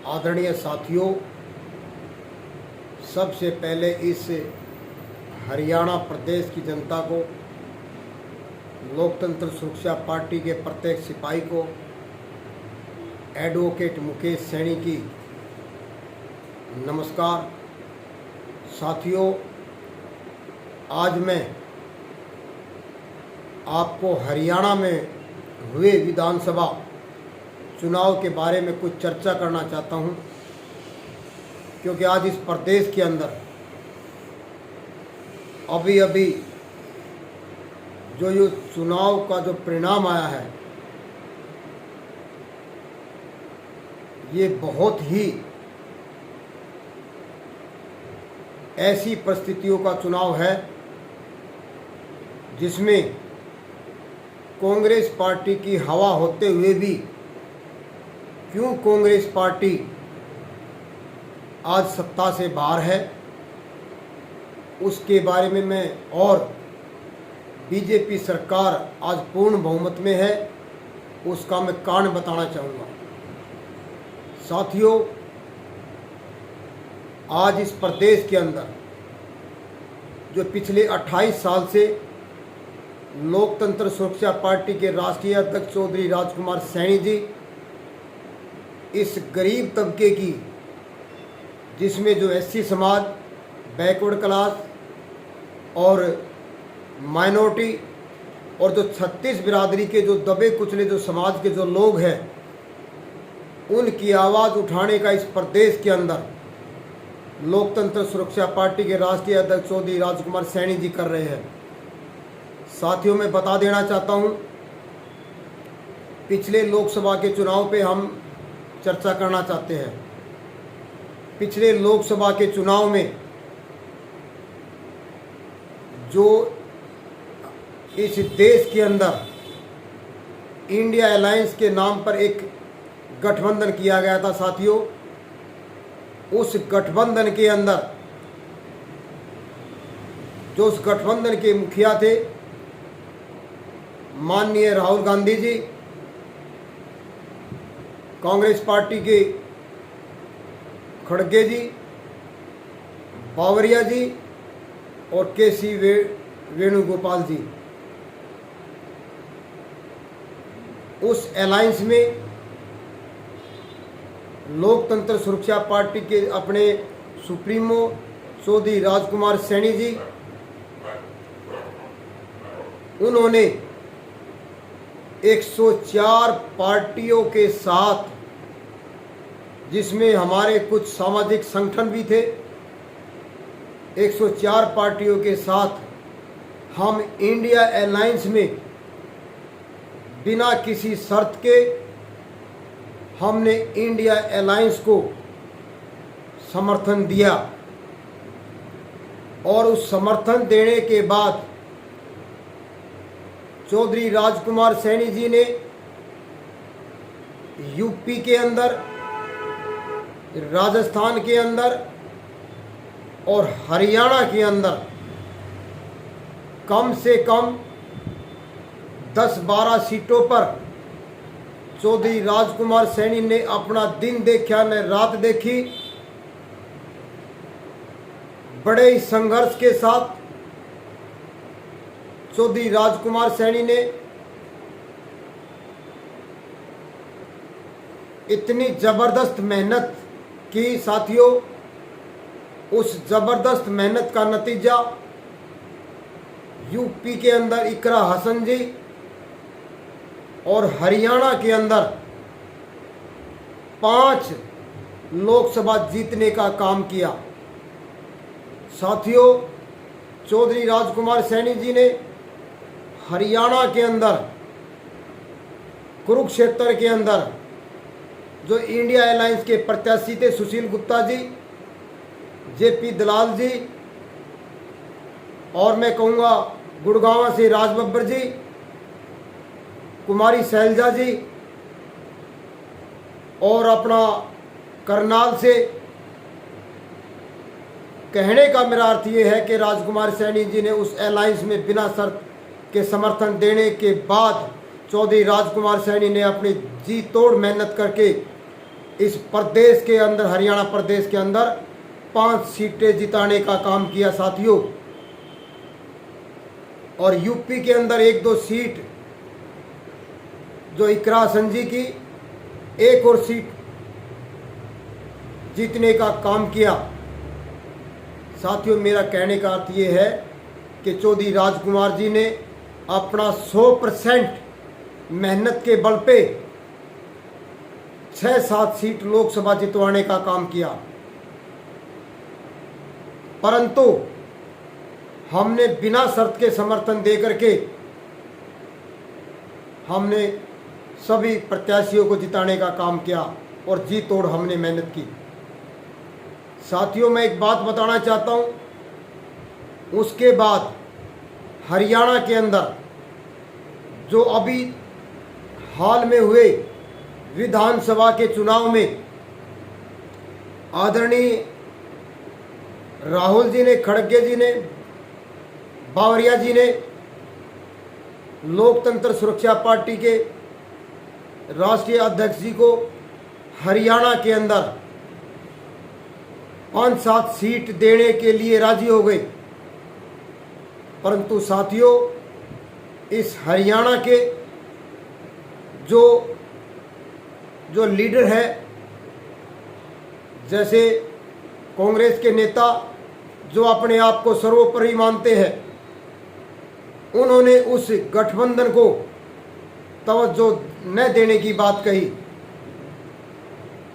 आदरणीय साथियों, सबसे पहले इस हरियाणा प्रदेश की जनता को, लोकतंत्र सुरक्षा पार्टी के प्रत्येक सिपाही को, एडवोकेट मुकेश सैनी की नमस्कार। साथियों, आज मैं आपको हरियाणा में हुए विधानसभा चुनाव के बारे में कुछ चर्चा करना चाहता हूं, क्योंकि आज इस प्रदेश के अंदर अभी अभी जो ये चुनाव का जो परिणाम आया है, ये बहुत ही ऐसी परिस्थितियों का चुनाव है जिसमें कांग्रेस पार्टी की हवा होते हुए भी क्यों कांग्रेस पार्टी आज सत्ता से बाहर है, उसके बारे में मैं, और बीजेपी सरकार आज पूर्ण बहुमत में है, उसका मैं कारण बताना चाहूँगा। साथियों, आज इस प्रदेश के अंदर जो पिछले 28 साल से लोकतंत्र सुरक्षा पार्टी के राष्ट्रीय अध्यक्ष चौधरी राजकुमार सैनी जी इस गरीब तबके की, जिसमें जो एससी समाज, बैकवर्ड क्लास और माइनॉरिटी और जो 36 बिरादरी के जो दबे कुचले जो समाज के जो लोग हैं, उनकी आवाज़ उठाने का इस प्रदेश के अंदर लोकतंत्र सुरक्षा पार्टी के राष्ट्रीय अध्यक्ष चौधरी राजकुमार सैनी जी कर रहे हैं। साथियों, मैं बता देना चाहता हूं, पिछले लोकसभा के चुनाव पे हम चर्चा करना चाहते हैं। पिछले लोकसभा के चुनाव में जो इस देश के अंदर इंडिया अलायंस के नाम पर एक गठबंधन किया गया था। साथियों, उस गठबंधन के अंदर जो उस गठबंधन के मुखिया थे माननीय राहुल गांधी जी, कांग्रेस पार्टी के खड़गे जी, बावरिया जी और केसी वेणुगोपाल जी, उस अलायंस में लोकतंत्र सुरक्षा पार्टी के अपने सुप्रीमो चौधरी राजकुमार सैनी जी, उन्होंने 104 पार्टियों के साथ, जिसमें हमारे कुछ सामाजिक संगठन भी थे, 104 पार्टियों के साथ हम इंडिया अलायंस में बिना किसी शर्त के हमने इंडिया अलायंस को समर्थन दिया, और उस समर्थन देने के बाद चौधरी राजकुमार सैनी जी ने यूपी के अंदर, राजस्थान के अंदर और हरियाणा के अंदर कम से कम 10-12 सीटों पर चौधरी राजकुमार सैनी ने अपना दिन देखा न रात देखी, बड़े ही संघर्ष के साथ चौधरी राजकुमार सैनी ने इतनी जबरदस्त मेहनत की। साथियों, उस जबरदस्त मेहनत का नतीजा यूपी के अंदर इकरा हसन जी और हरियाणा के अंदर 5 लोकसभा जीतने का काम किया। साथियों, चौधरी राजकुमार सैनी जी ने हरियाणा के अंदर कुरुक्षेत्र के अंदर जो इंडिया अलायंस के प्रत्याशी थे, सुशील गुप्ता जी, जेपी दलाल जी, और मैं कहूँगा गुड़गांव से राज बब्बर जी, कुमारी शैलजा जी, और अपना करनाल से, कहने का मेरा अर्थ ये है कि राजकुमार सैनी जी ने उस अलायंस में बिना शर्त के समर्थन देने के बाद चौधरी राजकुमार सैनी ने अपनी जी तोड़ मेहनत करके इस प्रदेश के अंदर, हरियाणा प्रदेश के अंदर 5 सीटें जिताने का काम किया साथियों। और यूपी के अंदर 1-2 सीट जो इकरा संजी की, एक और सीट जीतने का काम किया साथियों। मेरा कहने का अर्थ ये है कि चौधरी राजकुमार जी ने अपना 100% मेहनत के बल पे 6-7 सीट लोकसभा जितवाने का काम किया, परंतु हमने बिना शर्त के समर्थन दे करके हमने सभी प्रत्याशियों को जिताने का काम किया और जी तोड़ हमने मेहनत की साथियों। मैं एक बात बताना चाहता हूं, उसके बाद हरियाणा के अंदर जो अभी हाल में हुए विधानसभा के चुनाव में आदरणीय राहुल जी ने, खड़गे जी ने, बावरिया जी ने लोकतंत्र सुरक्षा पार्टी के राष्ट्रीय अध्यक्ष जी को हरियाणा के अंदर 5-7 सीट देने के लिए राजी हो गए, परंतु साथियों इस हरियाणा के जो लीडर है, जैसे कांग्रेस के नेता जो अपने आप को सर्वोपरि मानते हैं, उन्होंने उस गठबंधन को तवज्जो न देने की बात कही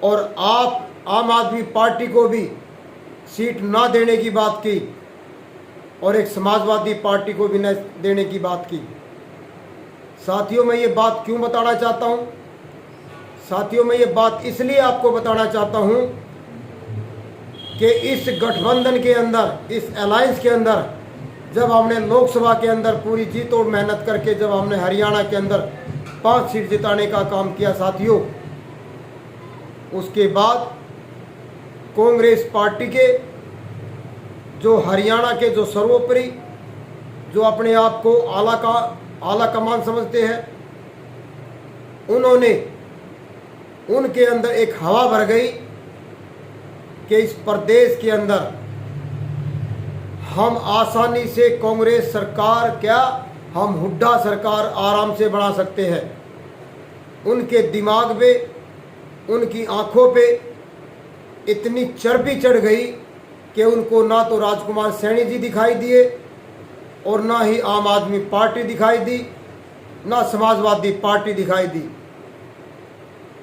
और आम आदमी पार्टी को भी सीट ना देने की बात की और एक समाजवादी पार्टी को भी न देने की बात की। साथियों मैं ये बात क्यों बताना चाहता हूँ? साथियों मैं ये बात इसलिए आपको बताना चाहता हूँ कि इस गठबंधन के अंदर, इस अलायंस के अंदर जब हमने लोकसभा के अंदर पूरी जी तोड़ मेहनत करके जब हमने हरियाणा के अंदर 5 सीट जिताने का काम किया साथियों, उसके बाद कांग्रेस पार्टी के जो हरियाणा के जो सर्वोपरि, जो अपने आप को आला कमान समझते हैं, उन्होंने उनके अंदर एक हवा भर गई कि इस प्रदेश के अंदर हम आसानी से कांग्रेस सरकार क्या, हम हुड्डा सरकार आराम से बना सकते हैं। उनके दिमाग पे, उनकी आंखों पे इतनी चर्बी चढ़ गई कि उनको ना तो राजकुमार सैनी जी दिखाई दिए और ना ही आम आदमी पार्टी दिखाई दी, ना समाजवादी पार्टी दिखाई दी।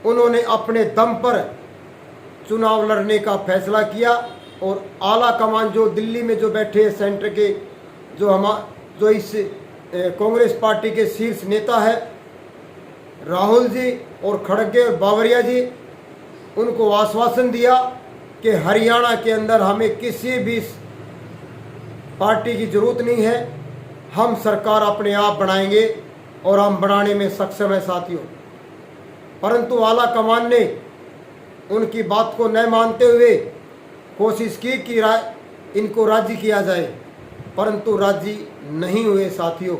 उन्होंने अपने दम पर चुनाव लड़ने का फैसला किया और आला कमान जो दिल्ली में जो बैठे हैं, सेंटर के जो इस कांग्रेस पार्टी के शीर्ष नेता है राहुल जी और खड़गे और बावरिया जी, उनको आश्वासन दिया कि हरियाणा के अंदर हमें किसी भी पार्टी की ज़रूरत नहीं है, हम सरकार अपने आप बनाएंगे और हम बनाने में सक्षम है साथियों। परंतु आला कमान ने उनकी बात को न मानते हुए कोशिश की कि इनको राजी किया जाए, परंतु राजी नहीं हुए साथियों।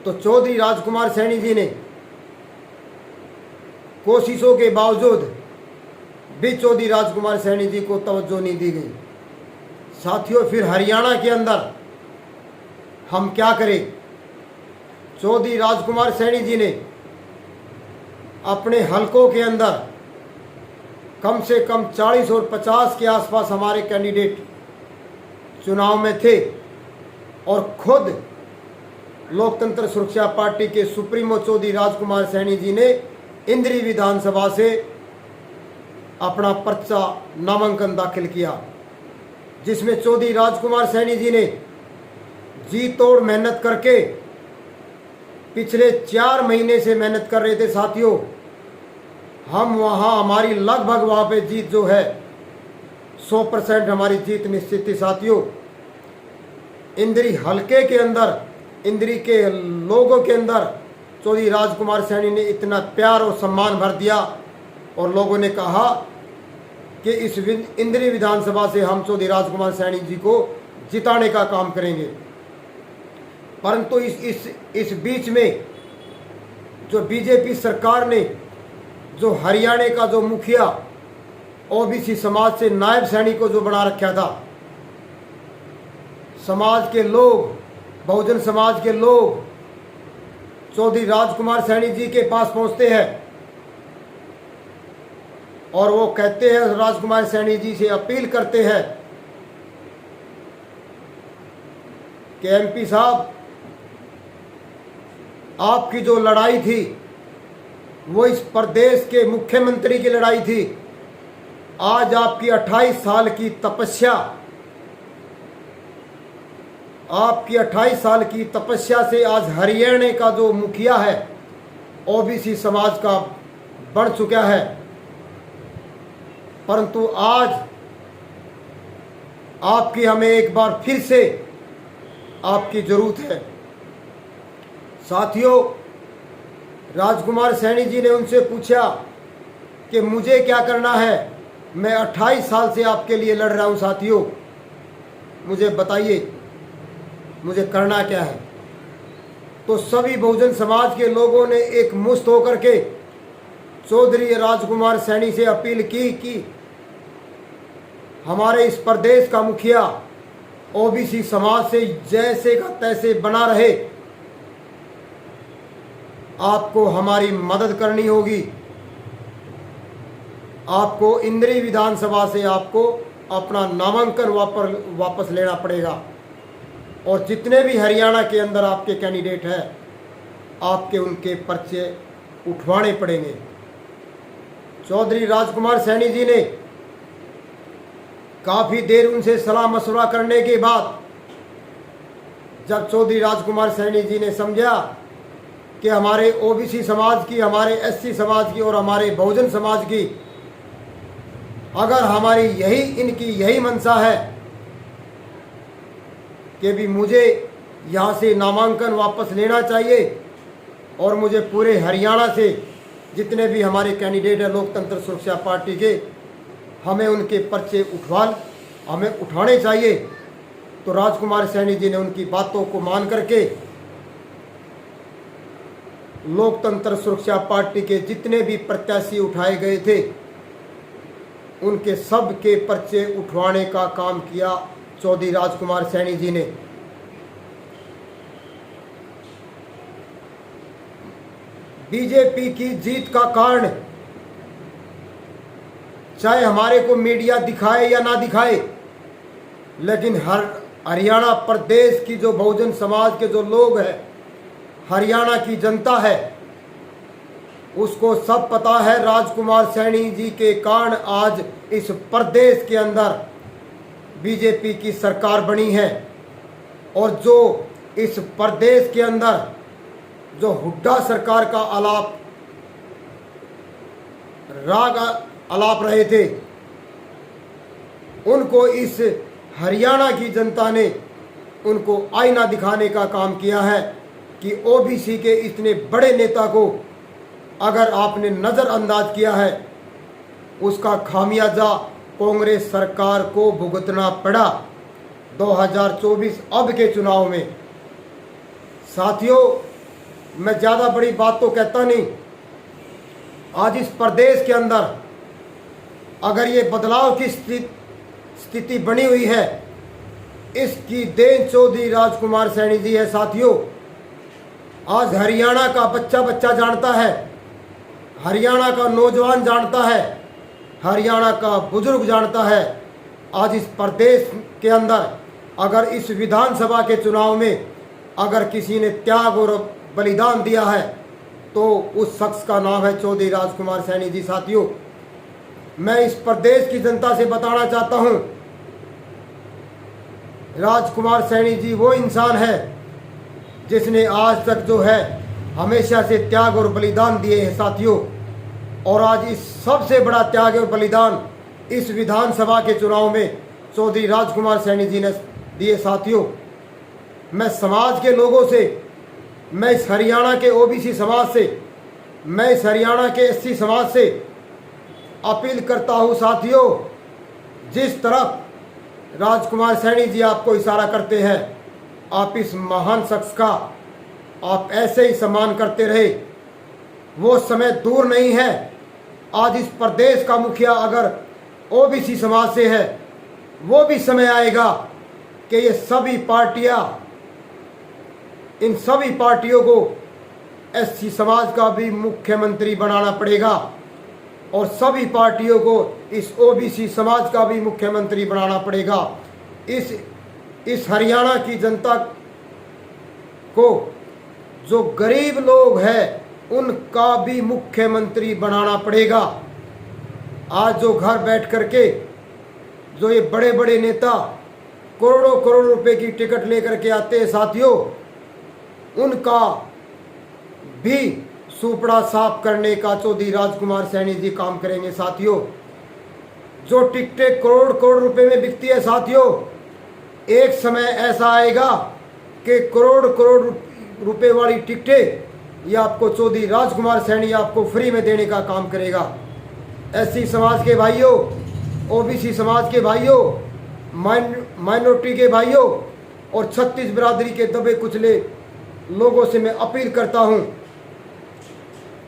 तो चौधरी राजकुमार सैनी जी ने कोशिशों के बावजूद भी चौधरी राजकुमार सैनी जी को तवज्जो नहीं दी गई साथियों। फिर हरियाणा के अंदर हम क्या करें? चौधरी राजकुमार सैनी जी ने अपने हलकों के अंदर कम से कम 40 और 50 के आसपास हमारे कैंडिडेट चुनाव में थे और खुद लोकतंत्र सुरक्षा पार्टी के सुप्रीमो चौधरी राजकुमार सैनी जी ने इंद्री विधानसभा से अपना पर्चा नामांकन दाखिल किया, जिसमें चौधरी राजकुमार सैनी जी ने जी तोड़ मेहनत करके पिछले 4 महीने से मेहनत कर रहे थे साथियों। हम वहाँ हमारी लगभग वहाँ पे जीत जो है 100% हमारी जीत निश्चित थी साथियों। इंद्री हलके के अंदर, इंद्री के लोगों के अंदर चौधरी राजकुमार सैनी ने इतना प्यार और सम्मान भर दिया और लोगों ने कहा कि इस इंद्री विधानसभा से हम चौधरी राजकुमार सैनी जी को जिताने का काम करेंगे। परंतु इस बीच में जो बीजेपी सरकार ने जो हरियाणा का जो मुखिया ओबीसी समाज से नायब सैनी को जो बना रखा था, समाज के लोग, बहुजन समाज के लोग चौधरी राजकुमार सैनी जी के पास पहुंचते हैं और वो कहते हैं, राजकुमार सैनी जी से अपील करते हैं कि एमपी साहब, आपकी जो लड़ाई थी वो इस प्रदेश के मुख्यमंत्री की लड़ाई थी। आज आपकी 28 साल की तपस्या, आपकी 28 साल की तपस्या से आज हरियाणा का जो मुखिया है ओबीसी समाज का बढ़ चुका है, परंतु आज आपकी हमें एक बार फिर से आपकी जरूरत है। साथियों, राजकुमार सैनी जी ने उनसे पूछा कि मुझे क्या करना है, मैं 28 साल से आपके लिए लड़ रहा हूं साथियों, मुझे बताइए मुझे करना क्या है। तो सभी बहुजन समाज के लोगों ने एक मुश्त होकर के चौधरी राजकुमार सैनी से अपील की कि हमारे इस प्रदेश का मुखिया ओबीसी समाज से जैसे का तैसे बना रहे, आपको हमारी मदद करनी होगी। आपको इंद्री विधानसभा से आपको अपना नामांकन वापस लेना पड़ेगा और जितने भी हरियाणा के अंदर आपके कैंडिडेट हैं, आपके उनके पर्चे उठवाने पड़ेंगे। चौधरी राजकुमार सैनी जी ने काफ़ी देर उनसे सलाह मशवरा करने के बाद जब चौधरी राजकुमार सैनी जी ने समझा कि हमारे ओबीसी समाज की, हमारे एससी समाज की और हमारे बहुजन समाज की अगर हमारी इनकी यही मंशा है कि भी मुझे यहाँ से नामांकन वापस लेना चाहिए और मुझे पूरे हरियाणा से जितने भी हमारे कैंडिडेट हैं लोकतंत्र सुरक्षा पार्टी के, हमें उनके पर्चे हमें उठाने चाहिए। तो राजकुमार सैनी जी ने उनकी बातों को मान करके लोकतंत्र सुरक्षा पार्टी के जितने भी प्रत्याशी उठाए गए थे उनके सब के पर्चे उठवाने का काम किया चौधरी राजकुमार सैनी जी ने। बीजेपी की जीत का कारण चाहे हमारे को मीडिया दिखाए या ना दिखाए, लेकिन हरियाणा प्रदेश की जो बहुजन समाज के जो लोग हैं, हरियाणा की जनता है, उसको सब पता है राजकुमार सैनी जी के कारण आज इस प्रदेश के अंदर बीजेपी की सरकार बनी है। और जो इस प्रदेश के अंदर जो हुड्डा सरकार का आलाप रहे थे, उनको इस हरियाणा की जनता ने उनको आईना दिखाने का काम किया है कि ओबीसी के इतने बड़े नेता को अगर आपने नज़रअंदाज किया है, उसका खामियाजा कांग्रेस सरकार को भुगतना पड़ा 2024 अब के चुनाव में। साथियों, मैं ज़्यादा बड़ी बात तो कहता नहीं। आज इस प्रदेश के अंदर अगर ये बदलाव की स्थिति बनी हुई है, इसकी देन चौधरी राजकुमार सैनी जी है। साथियों, आज हरियाणा का बच्चा जानता है, हरियाणा का नौजवान जानता है, हरियाणा का बुजुर्ग जानता है, आज इस प्रदेश के अंदर अगर इस विधानसभा के चुनाव में अगर किसी ने त्याग और बलिदान दिया है तो उस शख्स का नाम है चौधरी राजकुमार सैनी जी। साथियों, मैं इस प्रदेश की जनता से बताना चाहता हूं, राजकुमार सैनी जी वो इंसान है जिसने आज तक जो है हमेशा से त्याग और बलिदान दिए हैं। साथियों, और आज इस सबसे बड़ा त्याग और बलिदान इस विधानसभा के चुनाव में चौधरी राजकुमार सैनी जी ने दिए। साथियों, मैं समाज के लोगों से, मैं इस हरियाणा के ओबीसी समाज से, मैं इस हरियाणा के एससी समाज से अपील करता हूं। साथियों, जिस तरफ राजकुमार सैनी जी आपको इशारा करते हैं, आप इस महान शख्स का आप ऐसे ही सम्मान करते रहे। वो समय दूर नहीं है आज इस प्रदेश का मुखिया अगर ओबीसी समाज से है, वो भी समय आएगा कि ये सभी पार्टियां, इन सभी पार्टियों को एससी समाज का भी मुख्यमंत्री बनाना पड़ेगा और सभी पार्टियों को इस ओबीसी समाज का भी मुख्यमंत्री बनाना पड़ेगा। इस हरियाणा की जनता को जो गरीब लोग हैं उनका भी मुख्यमंत्री बनाना पड़ेगा। आज जो घर बैठ करके जो ये बड़े बड़े नेता करोड़ों करोड़ रुपए की टिकट लेकर के आते हैं साथियों, उनका भी सुपड़ा साफ करने का चौधरी राजकुमार सैनी जी काम करेंगे साथियों। जो टिकटें करोड़ करोड़ रुपए में बिकती है साथियों, एक समय ऐसा आएगा कि करोड़ करोड़ रुपए वाली टिकटें ये आपको चौधरी राजकुमार सैनी आपको फ्री में देने का काम करेगा। एससी समाज के भाइयों, ओबीसी समाज के भाइयों, माइनॉरिटी के भाइयों और 36 बिरादरी के दबे कुचले लोगों से मैं अपील करता हूं,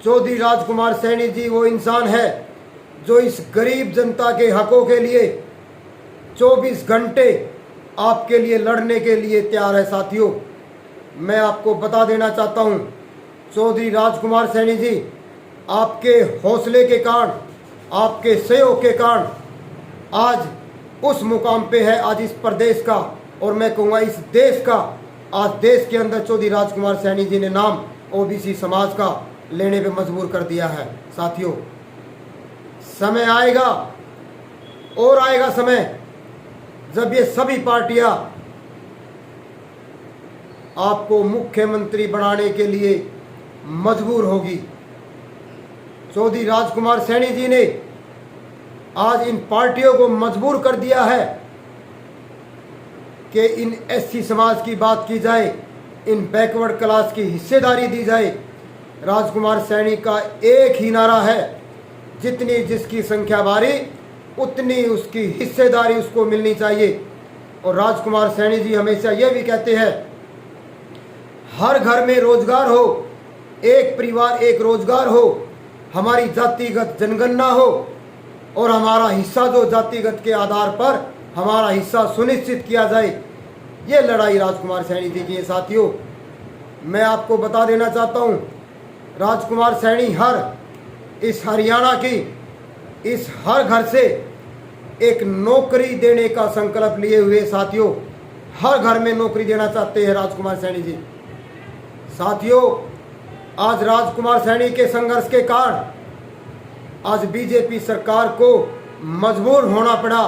चौधरी राजकुमार सैनी जी वो इंसान है जो इस गरीब जनता के हकों के लिए 24 घंटे आपके लिए लड़ने के लिए तैयार है साथियों। मैं आपको बता देना चाहता हूं, चौधरी राजकुमार सैनी जी आपके हौसले के कारण, आपके सहयोग के कारण आज उस मुकाम पे है, आज इस प्रदेश का और मैं कहूँगा इस देश का, आज देश के अंदर चौधरी राजकुमार सैनी जी ने नाम ओबीसी समाज का लेने पे मजबूर कर दिया है साथियों। समय आएगा और आएगा समय जब ये सभी पार्टियां आपको मुख्यमंत्री बनाने के लिए मजबूर होगी। चौधरी राजकुमार सैनी जी ने आज इन पार्टियों को मजबूर कर दिया है कि इन एससी समाज की बात की जाए, इन बैकवर्ड क्लास की हिस्सेदारी दी जाए। राजकुमार सैनी का एक ही नारा है, जितनी जिसकी संख्या भारी उतनी उसकी हिस्सेदारी उसको मिलनी चाहिए। और राजकुमार सैनी जी हमेशा यह भी कहते हैं, हर घर में रोजगार हो, एक परिवार एक रोजगार हो, हमारी जातिगत जनगणना हो और हमारा हिस्सा जो जातिगत के आधार पर हमारा हिस्सा सुनिश्चित किया जाए। ये लड़ाई राजकुमार सैनी जी की है साथियों। मैं आपको बता देना चाहता हूँ, राजकुमार सैनी इस हरियाणा की इस हर घर से एक नौकरी देने का संकल्प लिए हुए साथियों। हर घर में नौकरी देना चाहते हैं राजकुमार सैनी जी। साथियों, आज राजकुमार सैनी के संघर्ष के कारण आज बीजेपी सरकार को मजबूर होना पड़ा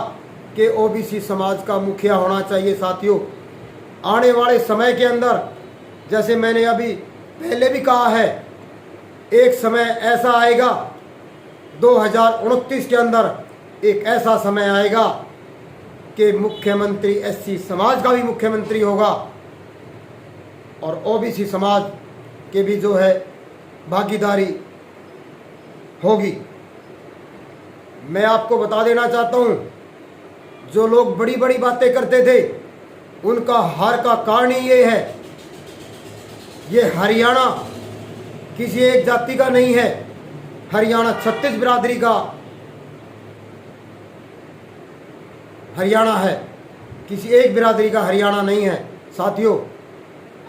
कि ओबीसी समाज का मुखिया होना चाहिए साथियों। आने वाले समय के अंदर, जैसे मैंने अभी पहले भी कहा है, एक समय ऐसा आएगा 2029 के अंदर एक ऐसा समय आएगा कि मुख्यमंत्री एससी समाज का भी मुख्यमंत्री होगा और ओबीसी समाज के भी जो है भागीदारी होगी। मैं आपको बता देना चाहता हूं, जो लोग बड़ी बड़ी बातें करते थे उनका हार का कारण ही ये है। ये हरियाणा किसी एक जाति का नहीं है, हरियाणा 36 बिरादरी का हरियाणा है, किसी एक बिरादरी का हरियाणा नहीं है साथियों।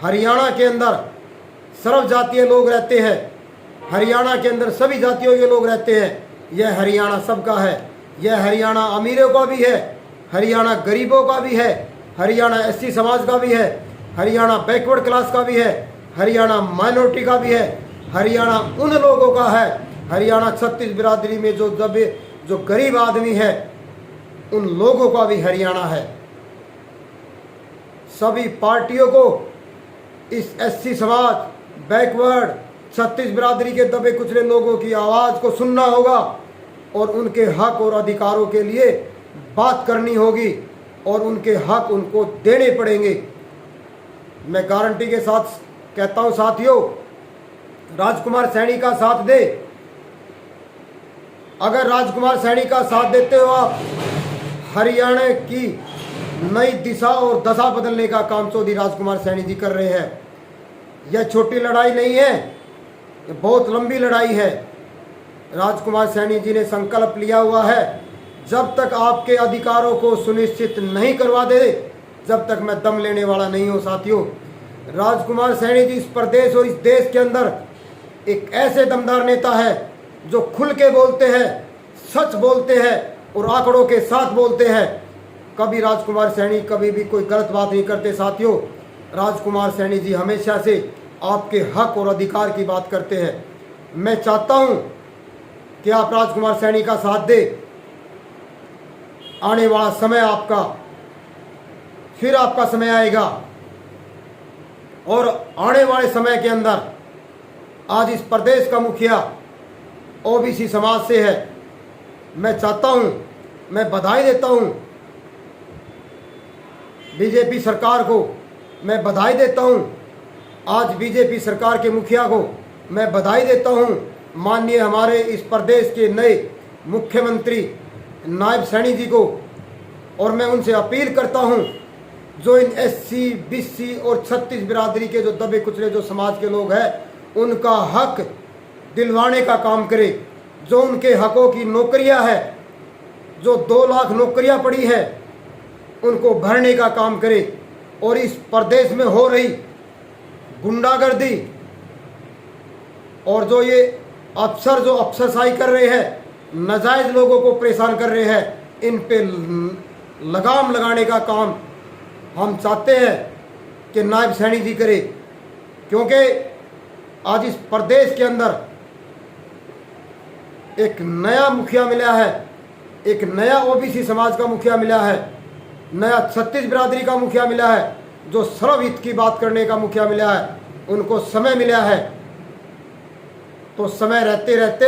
हरियाणा के अंदर सर्व जातीय लोग रहते हैं, हरियाणा के अंदर सभी जातियों के लोग रहते हैं। यह हरियाणा सबका है, यह हरियाणा अमीरों का भी है, हरियाणा गरीबों का भी है, हरियाणा एससी समाज का भी है, हरियाणा बैकवर्ड क्लास का भी है, हरियाणा माइनॉरिटी का भी है, हरियाणा उन लोगों का है, हरियाणा 36 बिरादरी में जो गरीब आदमी है उन लोगों का भी हरियाणा है। सभी पार्टियों को इस एससी समाज, बैकवर्ड, 36 बिरादरी के दबे कुचले लोगों की आवाज़ को सुनना होगा और उनके हक और अधिकारों के लिए बात करनी होगी और उनके हक उनको देने पड़ेंगे। मैं गारंटी के साथ कहता हूं साथियों, राजकुमार सैनी का साथ दे। अगर राजकुमार सैनी का साथ देते हो आप, हरियाणा की नई दिशा और दशा बदलने का काम चौधरी राजकुमार सैनी जी कर रहे हैं। यह छोटी लड़ाई नहीं है, यह बहुत लंबी लड़ाई है। राजकुमार सैनी जी ने संकल्प लिया हुआ है, जब तक आपके अधिकारों को सुनिश्चित नहीं करवा दे, जब तक मैं दम लेने वाला नहीं हूँ। साथियों, राजकुमार सैनी जी इस प्रदेश और इस देश के अंदर एक ऐसे दमदार नेता है जो खुल के बोलते हैं, सच बोलते हैं और आंकड़ों के साथ बोलते हैं। कभी राजकुमार सैनी कभी भी कोई गलत बात नहीं करते। साथियों, राजकुमार सैनी जी हमेशा से आपके हक और अधिकार की बात करते हैं। मैं चाहता हूं कि आप राजकुमार सैनी का साथ दें। आने वाला समय आपका, फिर आपका समय आएगा और आने वाले समय के अंदर आज इस प्रदेश का मुखिया ओबीसी समाज से है। मैं चाहता हूं, मैं बधाई देता हूं बीजेपी सरकार को, मैं बधाई देता हूं आज बीजेपी सरकार के मुखिया को, मैं बधाई देता हूं माननीय हमारे इस प्रदेश के नए मुख्यमंत्री नायब सैनी जी को। और मैं उनसे अपील करता हूं, जो इन एससी, बीसी और 36 बिरादरी के जो दबे कुचले जो समाज के लोग हैं, उनका हक दिलवाने का काम करे। जो उनके हकों की नौकरियां हैं, जो 2 लाख नौकरियां पड़ी है, उनको भरने का काम करे। और इस प्रदेश में हो रही गुंडागर्दी और जो ये अफसर जो अफसरशाही कर रहे हैं, नाजायज लोगों को परेशान कर रहे हैं, इन पे लगाम लगाने का काम हम चाहते हैं कि नायब सैनी जी करे। क्योंकि आज इस प्रदेश के अंदर एक नया मुखिया मिला है, एक नया ओबीसी समाज का मुखिया मिला है, नया 36 बिरादरी का मुखिया मिला है, जो सर्वहित की बात करने का मुखिया मिला है। उनको समय मिला है, तो समय रहते रहते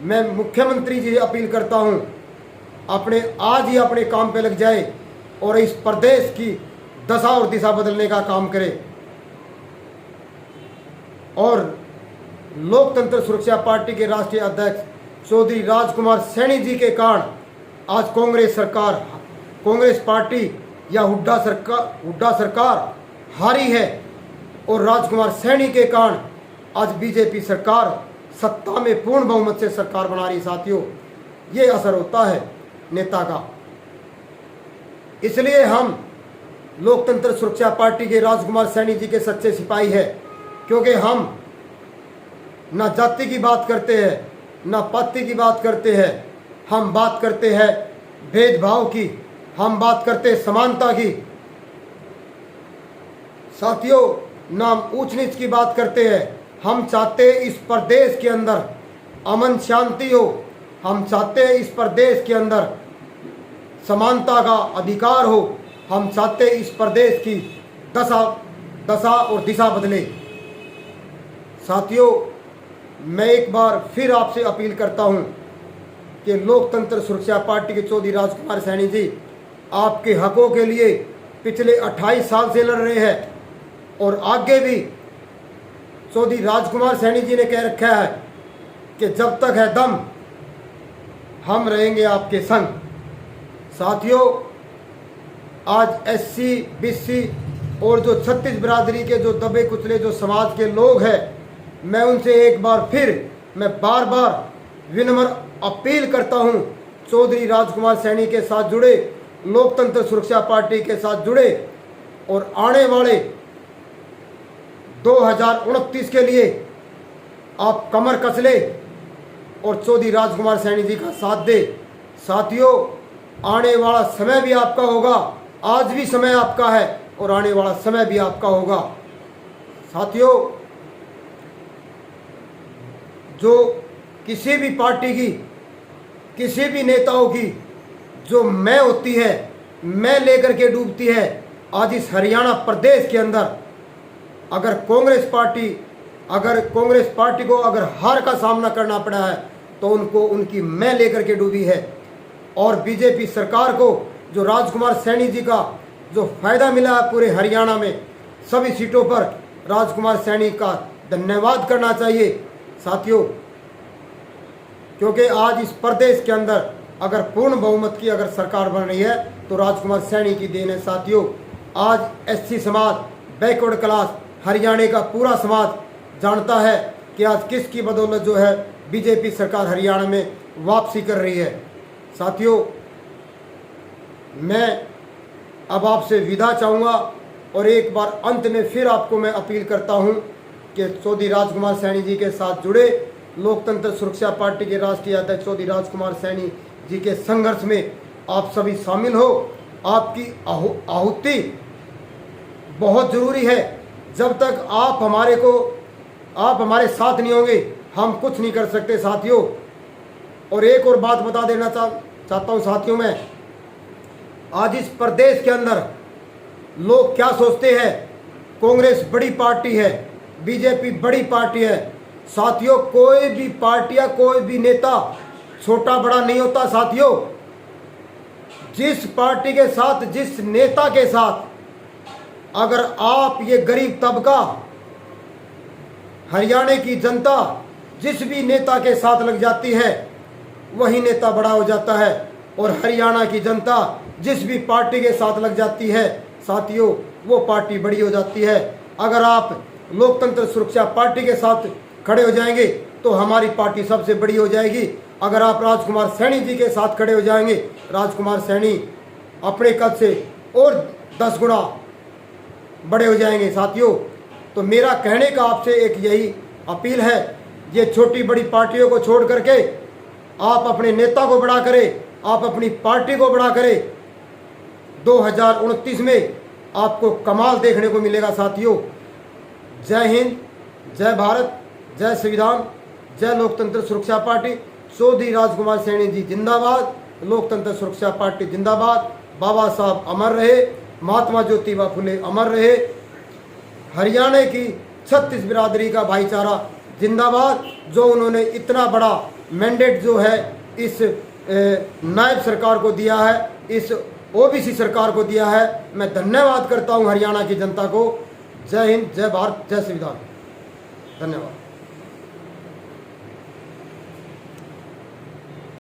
मैं मुख्यमंत्री जी अपील करता हूं, अपने आज ही अपने काम पे लग जाए और इस प्रदेश की दशा और दिशा बदलने का काम करे। और लोकतंत्र सुरक्षा पार्टी के राष्ट्रीय अध्यक्ष चौधरी राजकुमार सैनी जी के कारण आज कांग्रेस सरकार, कांग्रेस पार्टी या हुड्डा सरकार हारी है और राजकुमार सैनी के कारण आज बीजेपी सरकार सत्ता में पूर्ण बहुमत से सरकार बना रही। साथियों, ये असर होता है नेता का। इसलिए हम लोकतंत्र सुरक्षा पार्टी के राजकुमार सैनी जी के सच्चे सिपाही है, क्योंकि हम ना जाति की बात करते हैं, ना पाति की बात करते हैं, हम बात करते हैं भेदभाव की, हम बात करते हैं समानता की। साथियों, ना ऊंच नीच की बात करते हैं, हम चाहते हैं इस प्रदेश के अंदर अमन शांति हो, हम चाहते हैं इस प्रदेश के अंदर समानता का अधिकार हो, हम चाहते हैं इस प्रदेश की दशा और दिशा बदले। साथियों, मैं एक बार फिर आपसे अपील करता हूं कि लोकतंत्र सुरक्षा पार्टी के चौधरी राजकुमार सैनी जी आपके हकों के लिए पिछले 28 साल से लड़ रहे हैं और आगे भी चौधरी राजकुमार सैनी जी ने कह रखा है कि जब तक है दम हम रहेंगे आपके संग। साथियों, आज एससी, बीसी और जो 36 बिरादरी के जो दबे कुचले जो समाज के लोग हैं, मैं उनसे एक बार फिर, मैं बार बार विनम्र अपील करता हूं, चौधरी राजकुमार सैनी के साथ जुड़े, लोकतंत्र सुरक्षा पार्टी के साथ जुड़े और आने वाले 2029 के लिए आप कमर कस ले और चौधरी राजकुमार सैनी जी का साथ दे। साथियों, आने वाला समय भी आपका होगा, आज भी समय आपका है और आने वाला समय भी आपका होगा। साथियों, जो किसी भी पार्टी की, किसी भी नेताओं की जो मैं होती है, मैं लेकर के डूबती है, आज इस हरियाणा प्रदेश के अंदर अगर कांग्रेस पार्टी को अगर हार का सामना करना पड़ा है तो उनको उनकी मैं लेकर के डूबी है। और बीजेपी सरकार को जो राजकुमार सैनी जी का जो फायदा मिला है पूरे हरियाणा में सभी सीटों पर, राजकुमार सैनी का धन्यवाद करना चाहिए। साथियों, क्योंकि आज इस प्रदेश के अंदर अगर पूर्ण बहुमत की अगर सरकार बन रही है तो राजकुमार सैनी की देन है। साथियों, आज एससी समाज, बैकवर्ड क्लास, हरियाणा का पूरा समाज जानता है कि आज किसकी बदौलत जो है बीजेपी सरकार हरियाणा में वापसी कर रही है। साथियों, मैं अब आपसे विदा चाहूँगा और एक बार अंत में फिर आपको मैं अपील करता हूँ कि चौधरी राजकुमार सैनी जी के साथ जुड़े लोकतंत्र सुरक्षा पार्टी के राष्ट्रीय अध्यक्ष चौधरी राजकुमार सैनी जी के संघर्ष में आप सभी शामिल हो। आपकी आहुति बहुत ज़रूरी है। जब तक आप हमारे साथ नहीं होंगे हम कुछ नहीं कर सकते साथियों। और एक और बात बता देना चाहता हूँ साथियों, मैं आज इस प्रदेश के अंदर लोग क्या सोचते हैं, कांग्रेस बड़ी पार्टी है, बीजेपी बड़ी पार्टी है। साथियों, कोई भी पार्टी या कोई भी नेता छोटा बड़ा नहीं होता साथियों। जिस पार्टी के साथ, जिस नेता के साथ अगर आप ये गरीब तबका, हरियाणा की जनता जिस भी नेता के साथ लग जाती है वही नेता बड़ा हो जाता है। और हरियाणा की जनता जिस भी पार्टी के साथ लग जाती है साथियों वो पार्टी बड़ी हो जाती है। अगर आप लोकतंत्र सुरक्षा पार्टी के साथ खड़े हो जाएंगे तो हमारी पार्टी सबसे बड़ी हो जाएगी। अगर आप राजकुमार सैनी जी के साथ खड़े हो जाएंगे, राजकुमार सैनी अपने कद से और 10 गुना बड़े हो जाएंगे साथियों। तो मेरा कहने का आपसे एक यही अपील है, ये छोटी बड़ी पार्टियों को छोड़ करके आप अपने नेता को बड़ा करें, आप अपनी पार्टी को बड़ा करें। 2029 में आपको कमाल देखने को मिलेगा साथियों। जय हिंद, जय भारत, जय संविधान, जय लोकतंत्र सुरक्षा पार्टी। चौधरी राजकुमार सैनी जी जिंदाबाद, लोकतंत्र सुरक्षा पार्टी जिंदाबाद। बाबा साहब अमर रहे, महात्मा ज्योतिबा फुले अमर रहे। हरियाणा की 36 बिरादरी का भाईचारा जिंदाबाद। जो उन्होंने इतना बड़ा मैंडेट जो है इस नायब सरकार को दिया है, इस ओबीसी सरकार को दिया है, मैं धन्यवाद करता हूं हरियाणा की जनता को। जय हिंद, जय भारत, जय संविधान। धन्यवाद।